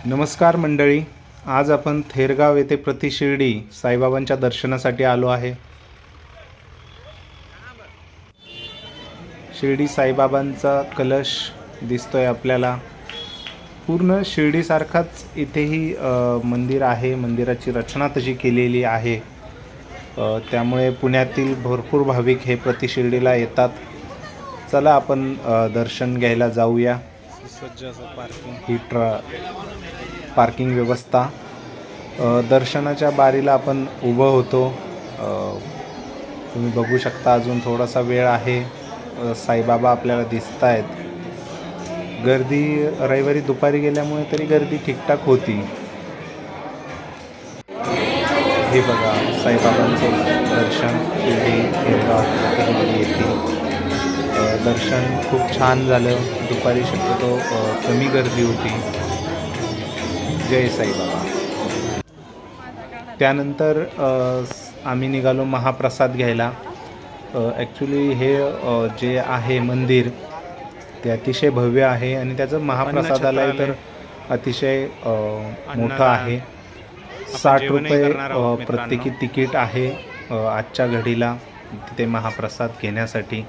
नमस्कार मंडळी. आज आपण थेरगाव येथे प्रतिशिर्डी साईबाबांच्या दर्शनासाठी आलो आहे. शिर्डी साईबाबांचा कलश दिसतोय आपल्याला. पूर्ण शिर्डीसारखाच इथेही मंदिर आहे. मंदिराची रचना तशी केलेली आहे. त्यामुळे पुण्यातील भरपूर भाविक हे प्रतिशिर्डीला येतात. चला आपण दर्शन घ्यायला जाऊया. सज्ज असं पार्किंग, पार्किंग व्यवस्था. दर्शनाच्या बारीला आपण उभं होतो. तुम्ही बघू शकता अजून थोडासा वेळ आहे. साईबाबा आपल्याला दिसत आहेत. गर्दी रविवारी दुपारी गेल्यामुळे तरी गर्दी ठीकठाक होती. हे बघा साईबाबांचं दर्शन येथे. दर्शन खूप छान झालं. दुपारी शक्यतो कमी गर्दी होती. जय साईबाबा. त्यानंतर आम्ही निघालो महाप्रसाद घ्यायला. ॲक्च्युली हे जे आहे मंदिर ते अतिशय भव्य आहे आणि त्याचं महाप्रसादालय तर अतिशय मोठं आहे. 60 रुपये प्रत्येकी तिकीट आहे आजच्या घडीला तिथे महाप्रसाद घेण्यासाठी.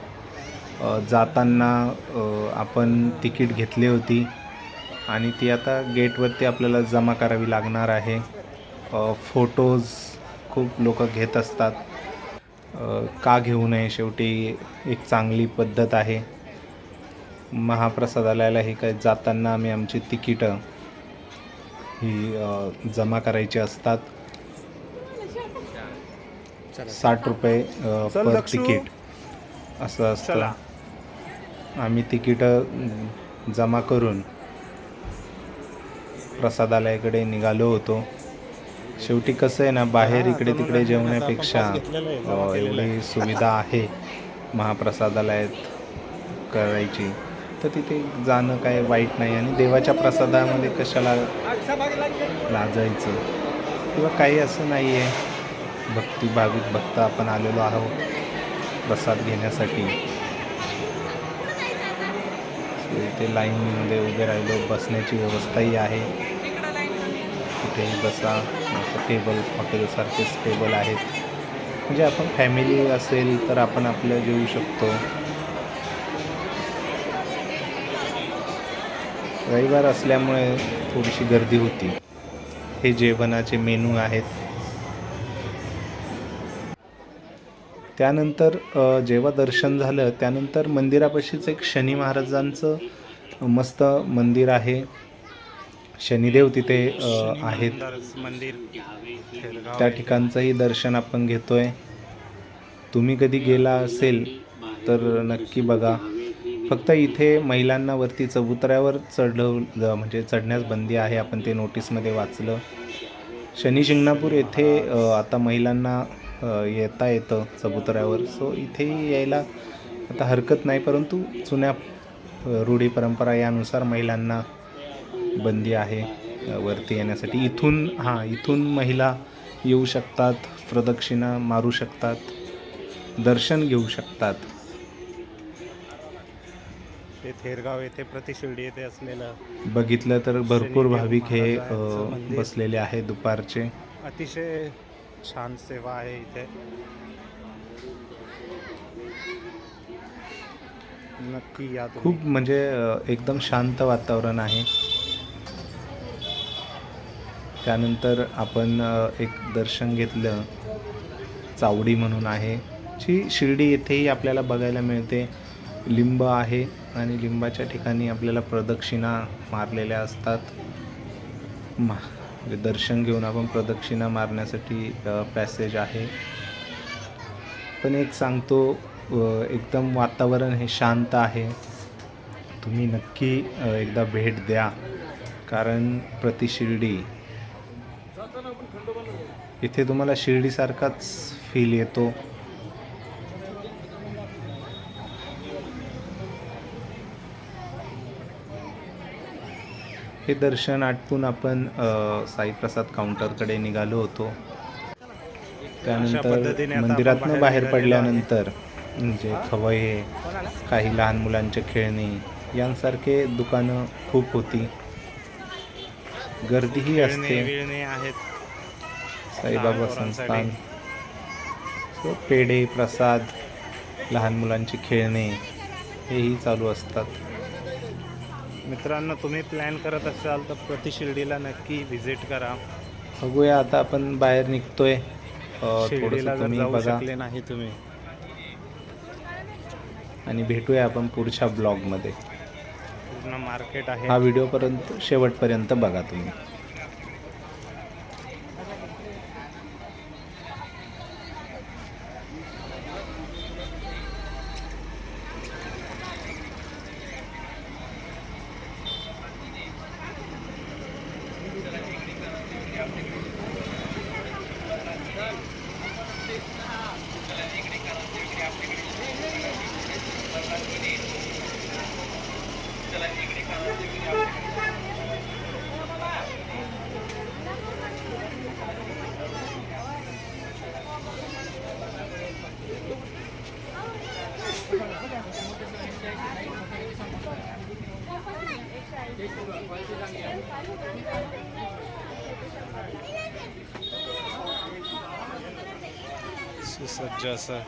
जाताना आपण तिकीट घेतली होती आणि ती आता गेटवरती आपल्याला जमा करावी लागणार आहे. फोटोज खूप लोक घेत असतात. का घेऊ नये, शेवटी एक चांगली पद्धत आहे. महाप्रसादालयाला हे काय जाताना आम्ही आमची तिकीटं ही जमा करायची असतात. 60 रुपये पर तिकीट असं असतं. आम्ही तिकीटं जमा करून प्रसादालयाकडे निघालो होतो. शेवटी कसं आहे ना, बाहेर इकडे तिकडे जेवण्यापेक्षा एवढी सुविधा आहे महाप्रसादालयात करायची तर तिथे जाणं काय वाईट नाही. आणि देवाच्या प्रसादामध्ये कशाला लाजायचं किंवा काही असं नाही आहे. भाविक भक्त आपण आलेलो आहोत प्रसाद घेण्यासाठी. इथे लाईनमध्ये उभे राहिलो. बसण्याची व्यवस्थाही आहे. कुठेही बसा. टेबल हॉटेलसारखेच टेबल आहेत. म्हणजे आपण फॅमिली असेल तर आपण आपलं जेवू शकतो. रविवार असल्यामुळे थोडीशी गर्दी होती. हे जेवणाचे मेनू आहेत. त्यानंतर जेव्हा दर्शन झालं त्यानंतर मंदिरापाशीच एक शनी महाराजांचं मस्त मंदिर आहे. शनिदेव तिथे आहेत. त्या ठिकाणचंही दर्शन आपण घेतोय. तुम्ही कधी गेला असेल तर नक्की बघा. फक्त इथे महिलांना वरती चबुतऱ्यावर म्हणजे चढण्यास बंदी आहे. आपण ते नोटीसमध्ये वाचलं. शनी शिंगणापूर येथे आता महिलांना येता येतं चबुतऱ्यावर. सो इथेही यायला आता हरकत नाही, परंतु जुन्या रूढी परंपरा यानुसार महिलांना बंदी आहे वरती येण्यासाठी. इथून महिला येऊ शकतात, प्रदक्षिणा मारू शकतात, दर्शन घेऊ शकतात. हे थेरगाव येथे प्रतिशिर्डी येथे असलेलं बघितलं तर भरपूर भाविक हे बसलेले आहेत दुपारचे. अतिशय छान सेवा आहे इथे. नक्की या. खूप म्हणजे एकदम शांत वातावरण आहे. त्यानंतर आपण एक दर्शन घेतलं. चावडी म्हणून आहे जी शिर्डी येथेही आपल्याला बघायला मिळते. लिंब आहे आणि लिंबाच्या ठिकाणी आपल्याला प्रदक्षिणा मारलेल्या असतात. दर्शन घेऊन आपण प्रदक्षिणा मारण्यासाठी पॅसेज आहे. पण एक सांगतो, एकदम वातावरण हे शांत आहे. तुम्ही नक्की एकदा भेट द्या. कारण प्रतिशिर्डी इथे तुम्हाला शिर्डीसारखाच फील येतो. हे दर्शन आटपून आपण साईप्रसाद काउंटरकडे निघालो होतो. त्यानंतर मंदिरातनं बाहेर पडल्यानंतर म्हणजे खवये, काही लहान मुलांचे खेळणी यांसारखे दुकानं खूप होती. गर्दीही खेळणे असते. विळणे आहेत. साईबाबा लहान संस्थान, पोरांसाठी. So, पेढे, प्रसाद, लहान मुलांची खेळणे हेही चालू असतात. मित्रांनो, तुम्ही प्लॅन करत असाल तर प्रतिशिर्डीला नक्की व्हिजिट करा. बघूया आता आपण बाहेर निघतोय. शिर्डीला थोडंसं जर तुम्ही जाऊ बघा शकले नाही तुम्ही, आणि भेटूया आपण पुढच्या ब्लॉगमध्ये. पूर्ण मार्केट आहे. हा व्हिडिओपर्यंत शेवटपर्यंत बघा तुम्ही. सुसज्ज असं